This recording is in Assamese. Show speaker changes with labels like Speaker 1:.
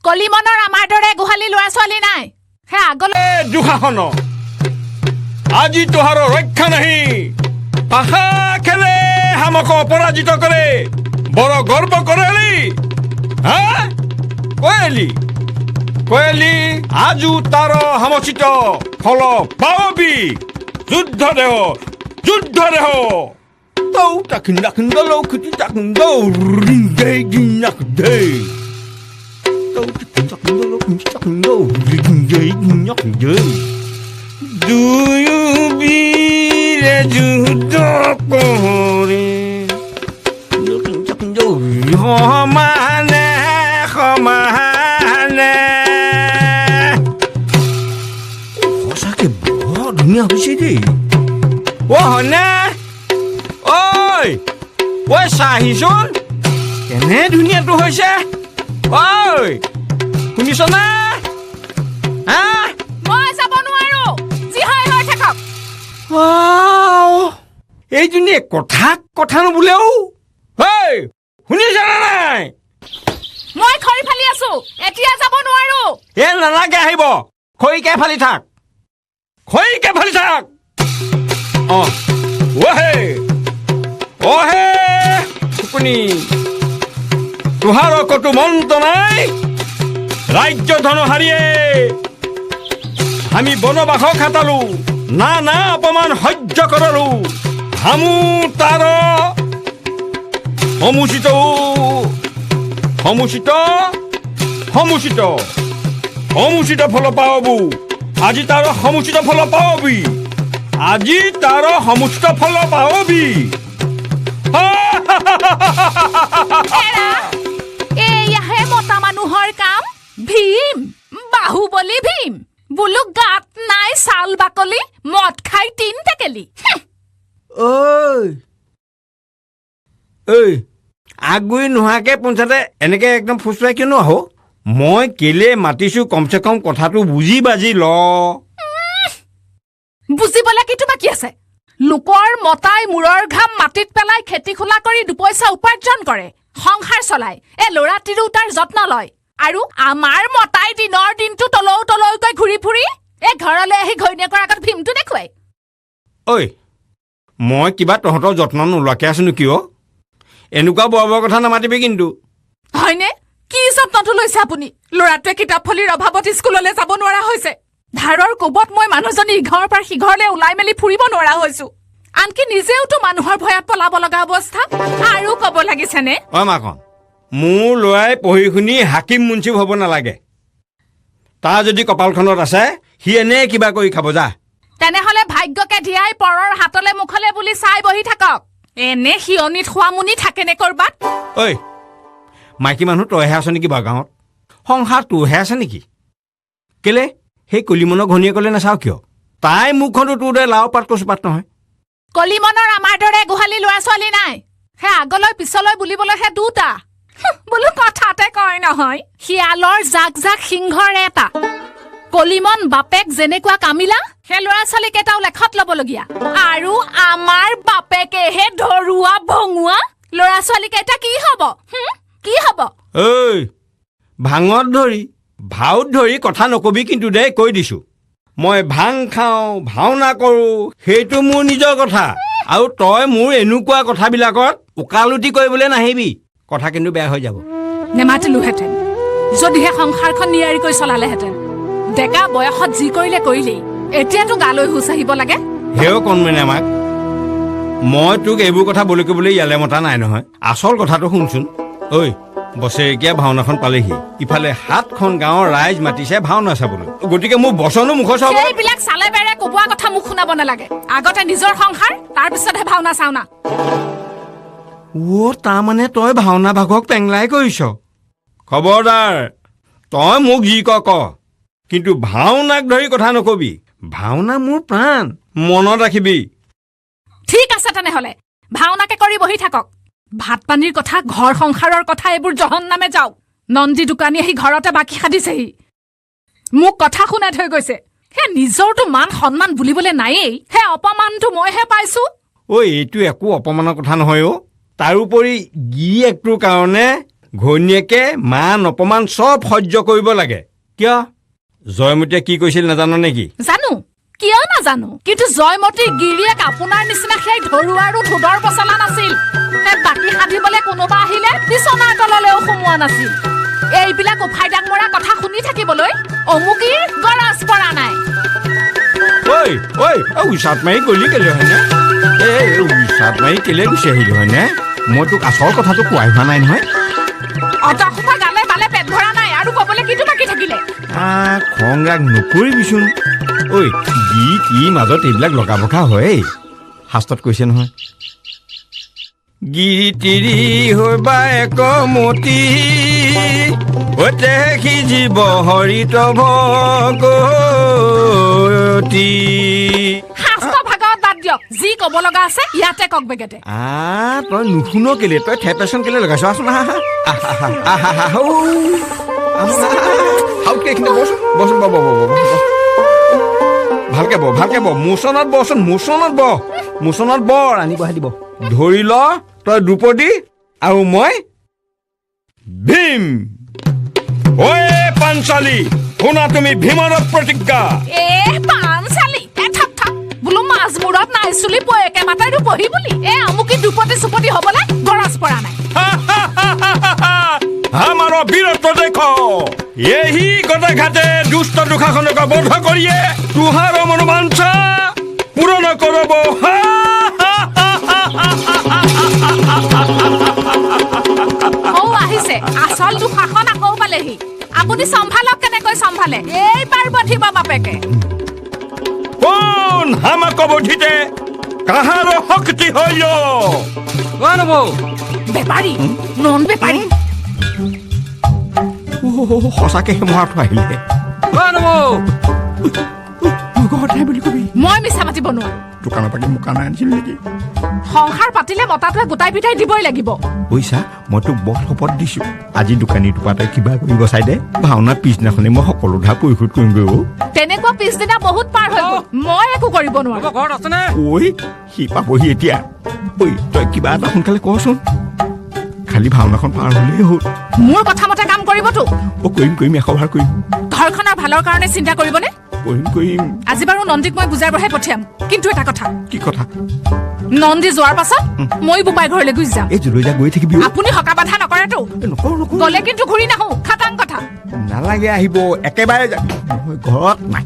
Speaker 1: কলিমনৰ আমাৰ দৰে গোহালি ল'ৰা ছোৱালী নাই হে আগলৈ
Speaker 2: দুঃশাসন আজি তোহাৰ ৰক্ষা নাহি পাখা খেলে হামক অপৰাজিত কৰে বড় গর্ব করেলি হ্যাঁ কয়েলি কয়েলি আজু তার হামচিত ফল পাবি যুদ্ধ দেহ তৌ তাকিন্দ লৌখুটি তাকিন্দ রিঙ্গে গিনাক দে তৌ তাকিন্দ লৌখুটি তাকিন্দ রিঙ্গে গিনাক দে দুয়ু বীরে যুদ্ধ করে সমানে সঁচাকে বৰ ধুনীয়া হৈছে দেই হনে ঐ চাহিচোন কেনে ধুনীয়াটো হৈছে ঐ শুনিছনে
Speaker 1: মই যাব নোৱাৰো যি হয় হৈ থাকক
Speaker 2: এইজনীয়ে কথা নুবোলেও শুনিছনে নাই
Speaker 1: মই খৰি ফালি আছো এতিয়া যাব নোৱাৰো
Speaker 2: নালাগে আহিব খৰিকে ফালি থাক শুকুনি তোহাৰ কতো মন্ত নাই ৰাজ্য ধনহাৰিয়ে আমি বনবাস খাটালো না অপমান সহ্য কৰালো হামু তাৰ সমুচিত ফল পাবু আজি তাৰ সমুচিত ফল পাবি
Speaker 1: এয়াহে মতা মানুহৰ কাম ভীম বাহুবলী ভীম বোলো গাত নাই চাল বাকলি মদ খাই তিন টেকেলি
Speaker 2: আগুৰি নোহোৱাকে পঞ্চায়তে এনেকে একদম ফুচুৱাই কিয়নো আহ মই কেলে মাতিছো কমচে কম কথাটো বুজি বাজি ল
Speaker 1: বুজিবলৈ কিটো বাকী আছে লোকৰ মতাই মূৰৰ ঘাম মাটিত পেলাই খেতি খোলা কৰি দুপইচা উপাৰ্জন কৰে সংসাৰ চলাই ল'ৰা তিৰোতাৰ যত্ন লয় আৰু আমাৰ মতাই দিনৰ দিনটো তলৈকৈ ঘূৰি ফুৰি ঘৰলৈ আহি ঘৈণীয়েকৰ আগত ভীমটো দেখুৱাই
Speaker 2: মই কিবা তহঁতৰ যত্ন নোলোৱাকে আছোনো কিয় এনেকুৱা বৰ কথা নামাতিবি কিন্তু
Speaker 1: হয়নে কি যত্নটো লৈছে আপুনি ল'ৰাটোৱে কিতাপ ফলিৰ অভাৱত স্কুললৈ যাব নোৱাৰা হৈছে ধাৰৰ কোবত মই মানুহজনী ইঘৰৰ পৰা সিঘৰলৈ ওলাই মেলি ফুৰিব নোৱাৰা হৈছো আনকি নিজেওতো মানুহৰ ভয়ত পলাব লগা অৱস্থা আৰু ক'ব লাগিছেনে
Speaker 2: মাখন মোৰ ল'ৰাই পঢ়ি শুনি হাকিম মুঞ্চিব হ'ব নালাগে তাৰ যদি কপালখনত আছে সি এনে কিবা কৰি খাব যা
Speaker 1: তেনেহলে ভাগ্যকে ধিয়াই পৰৰ হাতলে মুখলে বুলি চাই বহি থাকক এনে হিয়নিত খোৱামুনি থাকেনে কৰবাত
Speaker 2: মাইকী মানুহ তইহে আছ নেকি বাৰু গাঁৱত সংসাৰ তোৰহে আছে নেকি কেলে সেই কলিমনৰ ঘনীয়েকলে নাচাও কিয় তাই মুখখনো তোৰ দৰে লাও পাত কচু পাত নহয়
Speaker 1: কলিমনৰ আমাৰ দৰে গোহালি ল'ৰা ছোৱালী নাই হে আগলৈ পিছলৈ বুলিবলৈহে দুটা বোলো কথাতে কয় নহয় শিয়ালৰ জাক সিংহৰ এটা কলিমন বাপেক যেনেকুৱা কামিলা সেই ল'ৰা ছোৱালী কেইটাও লেখত ল'বলগীয়া আৰু আমাৰ বাপেকেহে ধৰুৱা ভঙুৱা ল'ৰা ছোৱালী কেইটা কি হ'ব
Speaker 2: ভাঙত ধৰি কথা নকবি কিন্তু দে কৈ দিছো মই ভাং খাওঁ ভাওনা কৰোঁ সেইটো মোৰ নিজৰ কথা আৰু তই মোৰ এনেকুৱা কথাবিলাকত উকালুটি কৰিবলৈ নাহিবি কথা কিন্তু বেয়া হৈ যাব
Speaker 1: নেমাতিলোহেঁতেন যদিহে সংসাৰখন নিয়াৰিকৈ চলালেহেঁতেন ডেকা বয়সত যি কৰিলেই এতিয়াতো গালৈ হুচ আহিব লাগে
Speaker 2: হেও কণমেনে আমাক মই তোক এইবোৰ কথা বলি কৰিবলৈ ইয়ালে মতা নাই নহয় আচল কথাটো শুনচোন বছৰেকীয়া ভাওনাখন পালেহি ইফালে 7খন গাঁৱৰ ৰাইজ মাতিছে ভাওনা চাবলৈ গতিকে মোৰ বচনো মুখ চাব
Speaker 1: এইবিলাক চালে বেৰে কোবোৱা কথা মুখ শুনাব নালাগে আগতে নিজৰ সংসাৰ তাৰপিছতহে ভাওনা চাওনা
Speaker 2: তাৰমানে তই ভাওনা ভাগক পেংলাই কৰিছ খবৰদাৰ তই মোক যি ক কিন্তু ভাওনাক ধৰি কথা নকবি ভাওনা মোৰ প্ৰাণ মনত ৰাখিবি
Speaker 1: ঠিক আছে তেনেহলে ভাওনাকে কৰি বহি থাকক ভাত পানীৰ কথা ঘৰ সংসাৰৰ কথা এইবোৰ জহন নামে যাও নন্দী দোকানী আহি ঘৰতে বাকি খাদিছেহি মোক কথা শুনাই থৈ গৈছে হে নিজৰটো মান সন্মান বুলিবলৈ নায়েই হে অপমানটো মইহে পাইছো
Speaker 2: এইটো একো অপমানৰ কথা নহয় তাৰোপৰি গিৰিয়েকটোৰ কাৰণে ঘৈণীয়েকে মান অপমান চব সহ্য কৰিব লাগে কিয় জয়মতীয়ে কি কৈছিল নাজানো নেকি
Speaker 1: জানো কিয় নাজানো কিন্তু জয়মতী গিৰিয়েক আপোনাৰ নিচিনা সেই ধৰু আৰু ধুদৰ পচলা নাছিল সেই বাকী সাধিবলৈ কোনোবা আহিলে বিচনাৰ তললৈও সোমোৱা নাছিল এইবিলাক উফাইডাং মৰা কথা শুনি থাকিবলৈ অমুকীৰ গৰজ পৰা নাই
Speaker 2: ঐ ঐ উচাত মাৰি গলি কেলে হয়নে এই উচাত মাৰি কেলে গুচি আহিলি হয়নে মই তোক আচল কথাটো কোৱাই হোৱা নাই নহয়
Speaker 1: অতসোপা গালে বালে পেট ভৰা নাই আৰু ক'বলৈ কিটো বাকী থাকিলে
Speaker 2: খং ৰাগ নকৰিবিচোন ঐ গীত ই মাজত এইবিলাক লগা ভকা হয় শাস্ত্ৰত কৈছে নহয় গীতিৰি হৈবা একমতি সৈতে সিজিব হৰিত ভগতি
Speaker 1: শাস্ত্ৰ ভাগৱত বাদ দিয়ক যি ক'ব লগা আছে ইয়াতে কওক বেগেতে
Speaker 2: তই নুশুন কেলে তই থেপেচন কেলে লগাইছ আছোন ভালকে ব মোচনত বচোন মোচনত বৰ আনিব দিব ধৰি ল তই দ্ৰুপদী আৰু মই ভীম ঐ পাঞ্চালী শুনা তুমি ভীমৰ প্ৰতিজ্ঞা
Speaker 1: পাঞ্চালী বোলো মাছ মূৰত নাই চুলি একে মাথাইটো বহি বুলি আমুকি দুপতি চুপতি হবলৈ গৰজ পৰা নাই
Speaker 2: हमारो वीरत्व देखो यही गदा घाटे दुष्ट दुखाखनक बध करिए तुहार मनोवांछा पूरण करब
Speaker 1: আহিছে আসল দুখাখন আকৌ পালেহি আপুনি সম্ভালক কেনেকৈ সম্ভালে এইবাৰ বধিব বাপেকে
Speaker 2: কোন হামাক বধিতে কাহাৰ শক্তি হইল
Speaker 3: নব
Speaker 1: বেপাৰী নন বেপাৰী
Speaker 2: সঁচাকে মৰাটো আহিলে
Speaker 3: নব
Speaker 2: ঘৰত নাই বুলি কবি
Speaker 1: মই মিছা মাতিব নোৱাৰো
Speaker 2: দোকানৰ পৰা মোকা নাই আনিছিল নেকি
Speaker 1: সংসাৰ পাতিলে মতাটোৱে গোটাই পিটাই দিবই লাগিব
Speaker 2: পইচা মই তোক বৰ শপত দিছো আজি দোকানীটো পাতে কিবা কৰিব চাই দে ভাওনা পিছদিনাখনে মই সকলো ধা পৰিশোধ কৰিম গৈ
Speaker 1: তেনেকুৱা পিছদিনা বহুত পাৰ হৈ গ'ল মই একো কৰিব নোৱাৰো
Speaker 3: ঘৰত আছেনে
Speaker 2: ঐ সি পাবহি এতিয়া ঐ তই কিবা এটা সোনকালে কচোন খালি ভাওনাখন পাৰ হ'লেই হ'ল
Speaker 1: মোৰ কথা মতে কাম কৰিবতো
Speaker 2: কৰিম এশবাৰ কৰিম
Speaker 1: ঘৰখনৰ ভালৰ কাৰণে চিন্তা কৰিবনে
Speaker 2: কৰিম
Speaker 1: আজি বাৰু নন্দীক মই বুজাই বঢ়াই পঠিয়াম কিন্তু এটা কথা
Speaker 2: কি কথা
Speaker 1: নন্দী যোৱাৰ পাছত মই বুবাই ঘৰলৈ গুচি যাম
Speaker 2: এই জলৈ যা গৈ থাকিবি
Speaker 1: আপুনি হকা বাধা নকৰেতো
Speaker 2: নকৰো
Speaker 1: গ'লে কিন্তু ঘূৰি নাহো খাটাং কথা
Speaker 2: নালাগে আহিব একেবাৰে যাবি মই ঘৰত নাই